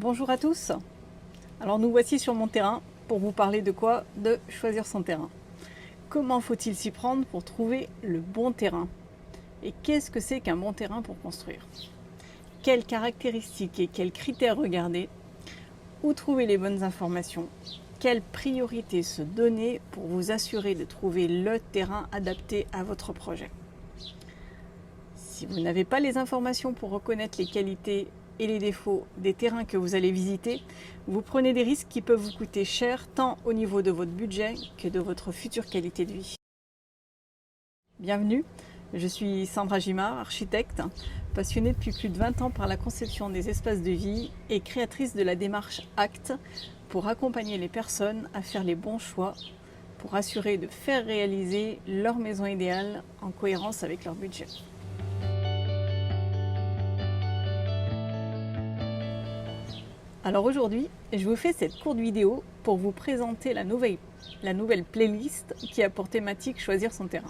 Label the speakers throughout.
Speaker 1: Bonjour à tous. Alors nous voici sur mon terrain pour vous parler de quoi? De choisir son terrain. Comment faut-il s'y prendre pour trouver le bon terrain? Et qu'est-ce que c'est qu'un bon terrain pour construire? Quelles caractéristiques et quels critères regarder? Où trouver les bonnes informations? Quelles priorités se donner pour vous assurer de trouver le terrain adapté à votre projet? Si vous n'avez pas les informations pour reconnaître les qualités et les défauts des terrains que vous allez visiter, vous prenez des risques qui peuvent vous coûter cher tant au niveau de votre budget que de votre future qualité de vie. Bienvenue, je suis Sandra Gimard, architecte, passionnée depuis plus de 20 ans par la conception des espaces de vie et créatrice de la démarche ACT pour accompagner les personnes à faire les bons choix pour assurer de faire réaliser leur maison idéale en cohérence avec leur budget. Alors aujourd'hui, je vous fais cette courte vidéo pour vous présenter la nouvelle playlist qui a pour thématique choisir son terrain.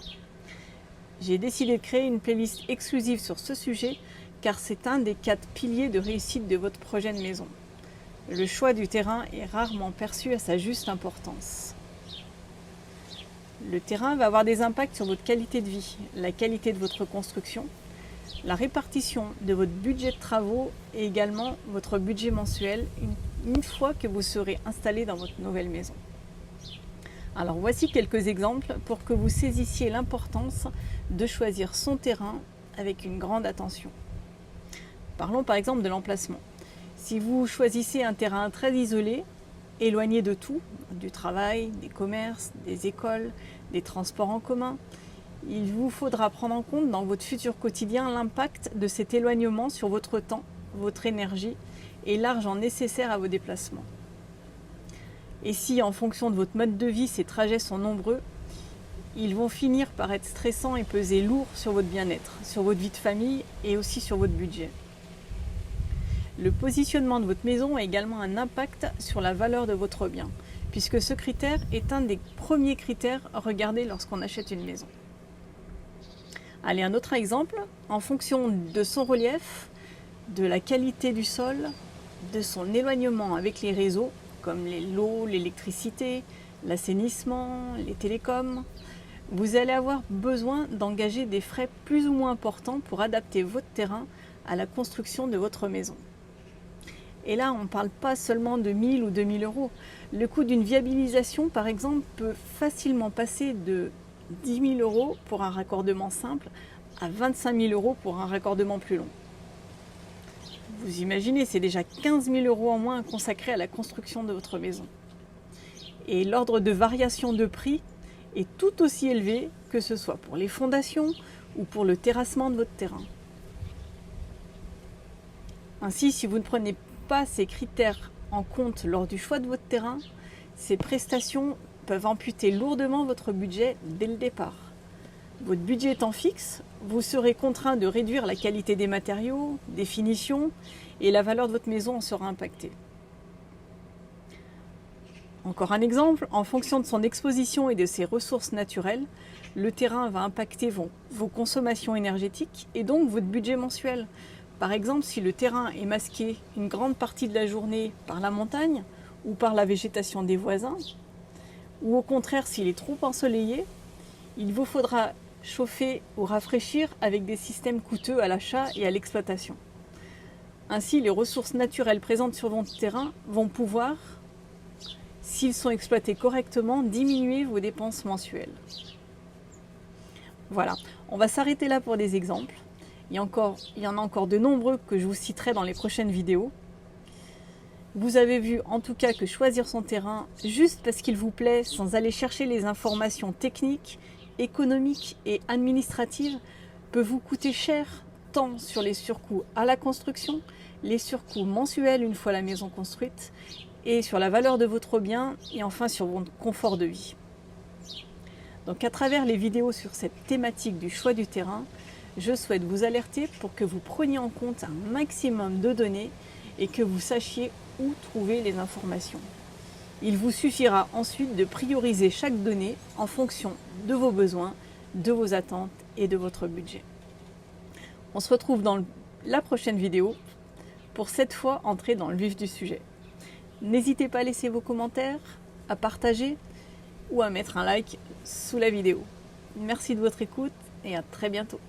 Speaker 1: J'ai décidé de créer une playlist exclusive sur ce sujet car c'est un des 4 piliers de réussite de votre projet de maison. Le choix du terrain est rarement perçu à sa juste importance. Le terrain va avoir des impacts sur votre qualité de vie, la qualité de votre construction, la répartition de votre budget de travaux et également votre budget mensuel une fois que vous serez installé dans votre nouvelle maison. Alors voici quelques exemples pour que vous saisissiez l'importance de choisir son terrain avec une grande attention. Parlons par exemple de l'emplacement. Si vous choisissez un terrain très isolé, éloigné de tout, du travail, des commerces, des écoles, des transports en commun, il vous faudra prendre en compte dans votre futur quotidien l'impact de cet éloignement sur votre temps, votre énergie et l'argent nécessaire à vos déplacements. Et si, en fonction de votre mode de vie, ces trajets sont nombreux, ils vont finir par être stressants et peser lourd sur votre bien-être, sur votre vie de famille et aussi sur votre budget. Le positionnement de votre maison a également un impact sur la valeur de votre bien, puisque ce critère est un des premiers critères à regarder lorsqu'on achète une maison. Allez, un autre exemple, en fonction de son relief, de la qualité du sol, de son éloignement avec les réseaux, comme l'eau, l'électricité, l'assainissement, les télécoms, vous allez avoir besoin d'engager des frais plus ou moins importants pour adapter votre terrain à la construction de votre maison. Et là, on ne parle pas seulement de 1000 ou 2000 euros. Le coût d'une viabilisation, par exemple, peut facilement passer de 10 000 euros pour un raccordement simple à 25 000 euros pour un raccordement plus long. Vous imaginez, c'est déjà 15 000 euros en moins à consacrer à la construction de votre maison. Et l'ordre de variation de prix est tout aussi élevé que ce soit pour les fondations ou pour le terrassement de votre terrain. Ainsi, si vous ne prenez pas ces critères en compte lors du choix de votre terrain, ces prestations peuvent amputer lourdement votre budget dès le départ. Votre budget étant fixe, vous serez contraint de réduire la qualité des matériaux, des finitions, et la valeur de votre maison en sera impactée. Encore un exemple, en fonction de son exposition et de ses ressources naturelles, le terrain va impacter vos consommations énergétiques et donc votre budget mensuel. Par exemple, si le terrain est masqué une grande partie de la journée par la montagne ou par la végétation des voisins, ou au contraire, s'il est trop ensoleillé, il vous faudra chauffer ou rafraîchir avec des systèmes coûteux à l'achat et à l'exploitation. Ainsi, les ressources naturelles présentes sur votre terrain vont pouvoir, s'ils sont exploités correctement, diminuer vos dépenses mensuelles. Voilà, on va s'arrêter là pour des exemples. Il y en a encore de nombreux que je vous citerai dans les prochaines vidéos. Vous avez vu en tout cas que choisir son terrain juste parce qu'il vous plaît, sans aller chercher les informations techniques, économiques et administratives, peut vous coûter cher, tant sur les surcoûts à la construction, les surcoûts mensuels une fois la maison construite, et sur la valeur de votre bien, et enfin sur votre confort de vie. Donc à travers les vidéos sur cette thématique du choix du terrain, je souhaite vous alerter pour que vous preniez en compte un maximum de données et que vous sachiez où trouver les informations. Il vous suffira ensuite de prioriser chaque donnée en fonction de vos besoins, de vos attentes et de votre budget. On se retrouve dans la prochaine vidéo pour cette fois entrer dans le vif du sujet. N'hésitez pas à laisser vos commentaires, à partager ou à mettre un like sous la vidéo. Merci de votre écoute et à très bientôt.